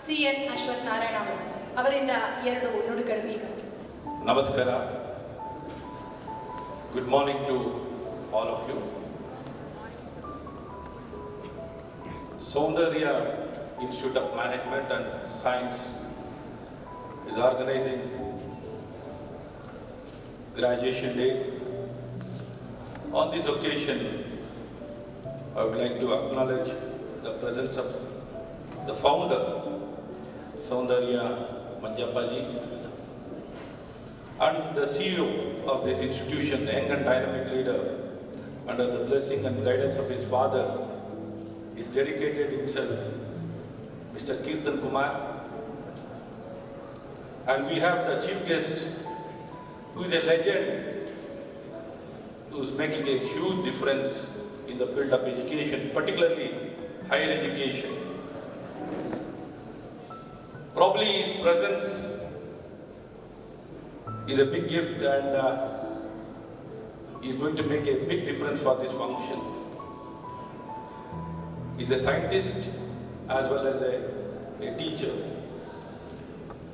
CN Ashwath Narayana ಅವರಿಂದ ಎರಡು ನುಡಿಗಳು ಈಗ. Namaskara. Good morning to all of you. Soundarya Institute of Management and Science is organizing graduation day. On this occasion, I would like to acknowledge the presence of the founder, Soundarya Manjappaji, and the CEO of this institution, the young and dynamic leader, under the blessing and guidance of his father, is dedicated himself, Mr. Kirtan Kumar. And we have the chief guest, who is a legend, who is making a huge difference in the field of education, particularly higher education. Probably his presence is a big gift, and he is going to make a big difference for this function. He is a scientist as well as a teacher.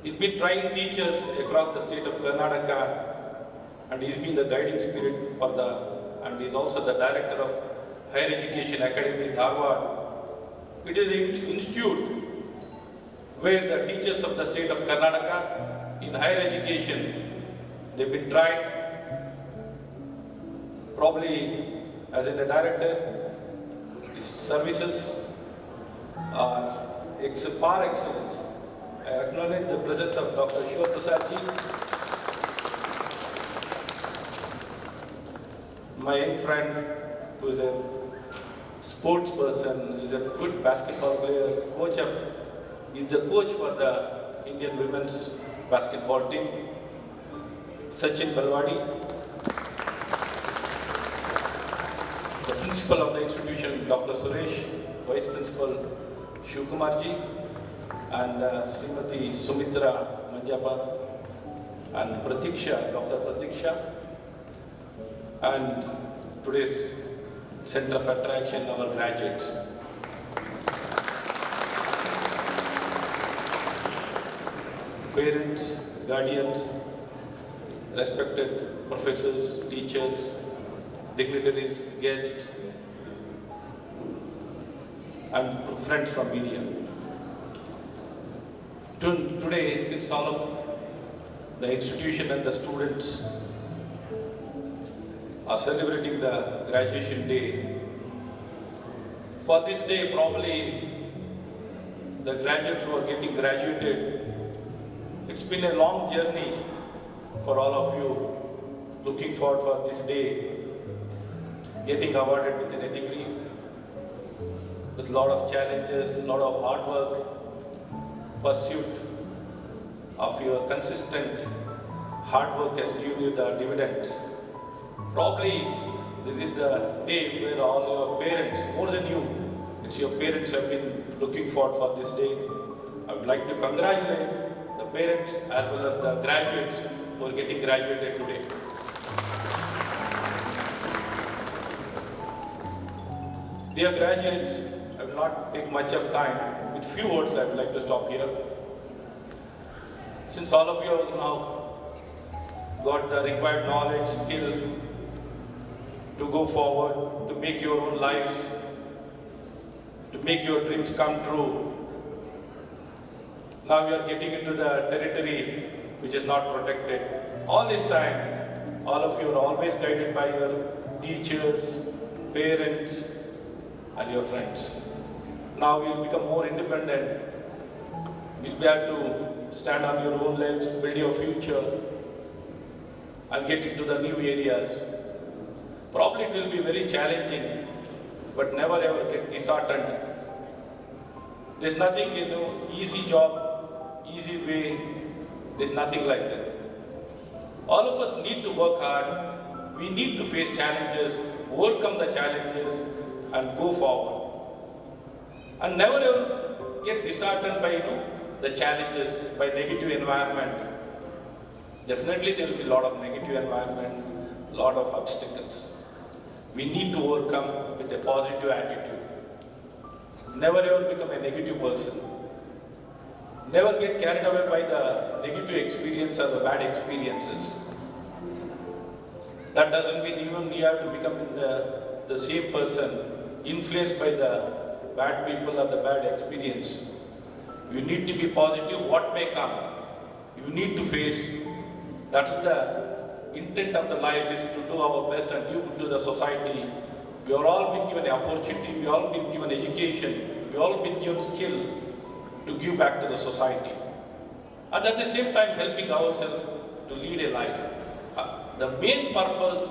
He's been trying teachers across the state of Karnataka, and he's been the guiding spirit for and he's also the director of Higher Education Academy, Dharwad. It is an institute where the teachers of the state of Karnataka in higher education, they've been tried. Probably as a director, his services are par excellence. I acknowledge the presence of Dr. Shiva Prasad ji, my young friend who is a sports person, is a good basketball player, is the coach for the Indian women's basketball team, Sachin Balwadi, the principal of the institution, Dr. Suresh, vice principal Shivkumar ji, and Srimati Sumitra Manjappa, and Pratiksha, Dr. Pratiksha, and today's center of attraction, our graduates. Parents, guardians, respected professors, teachers, dignitaries, guests, and friends from media. Today, since all of the institution and the students are celebrating the graduation day, for this day probably the graduates who are getting graduated, it's been a long journey for all of you, looking forward for this day, getting awarded with a degree, with a lot of challenges, a lot of hard work, pursuit of your consistent hard work has given you the dividends. Probably this is the day where all your parents, more than you, it's your parents have been looking forward for this day. I would like to congratulate the parents as well as the graduates who are getting graduated today. Dear graduates, I will not take much of time. With few words, I would like to stop here. Since all of you have now got the required knowledge, skill to go forward, to make your own lives, to make your dreams come true, now you are getting into the territory which is not protected. All this time, all of you are always guided by your teachers, parents, and your friends. Now you will become more independent. You will be able to stand on your own legs, build your future, and get into the new areas. Probably it will be very challenging, but never ever get disheartened. There's nothing, easy job, easy way. There's nothing like that. All of us need to work hard. We need to face challenges, overcome the challenges, and go forward. And never ever get disheartened by the challenges, by negative environment. Definitely there will be a lot of negative environment, a lot of obstacles. We need to overcome with a positive attitude. Never ever become a negative person. Never get carried away by the negative experience or the bad experiences. That doesn't mean even you have to become the same person influenced by the bad people or the bad experience. You need to be positive, what may come. You need to face. That's the intent of the life, is to do our best and give to the society. We are all been given an opportunity, we all been given education, we all been given skill to give back to the society. And at the same time helping ourselves to lead a life. The main purpose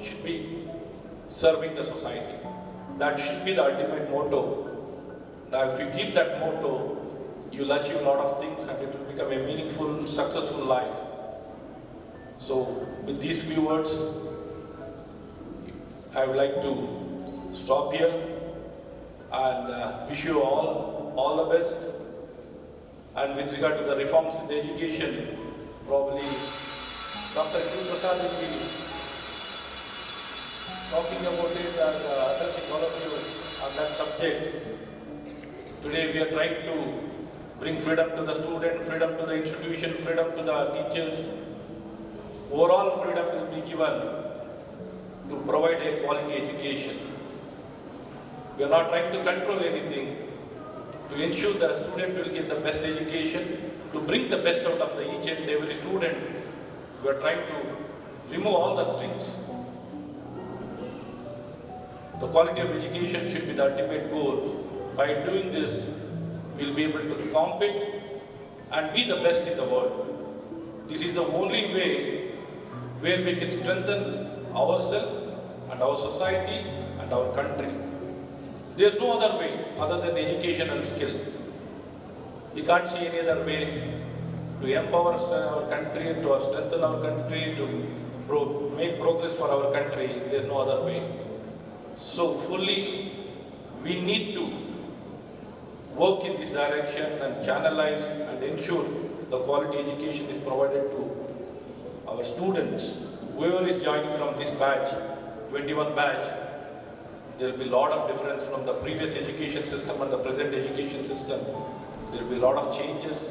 should be serving the society. That should be the ultimate motto. That if you keep that motto, you'll achieve a lot of things and it will become a meaningful, successful life. So, with these few words, I would like to stop here and wish you all the best. And with regard to the reforms in the education, probably Dr. Q. Prasad will be talking about it and addressing all of you on that subject. Today we are trying to bring freedom to the student, freedom to the institution, freedom to the teachers. Overall freedom will be given to provide a quality education. We are not trying to control anything. To ensure the student will get the best education, to bring the best out of each and every student, we are trying to remove all the strings. The quality of education should be the ultimate goal. By doing this, we will be able to compete and be the best in the world. This is the only way where we can strengthen ourselves and our society and our country. There is no other way other than education and skill. We can't see any other way to empower our country, to strengthen our country, to make progress for our country. There is no other way. So fully, we need to work in this direction and channelize and ensure the quality education is provided to our students. Whoever is joining from this batch, 21 batch, there will be a lot of difference from the previous education system and the present education system. There will be a lot of changes.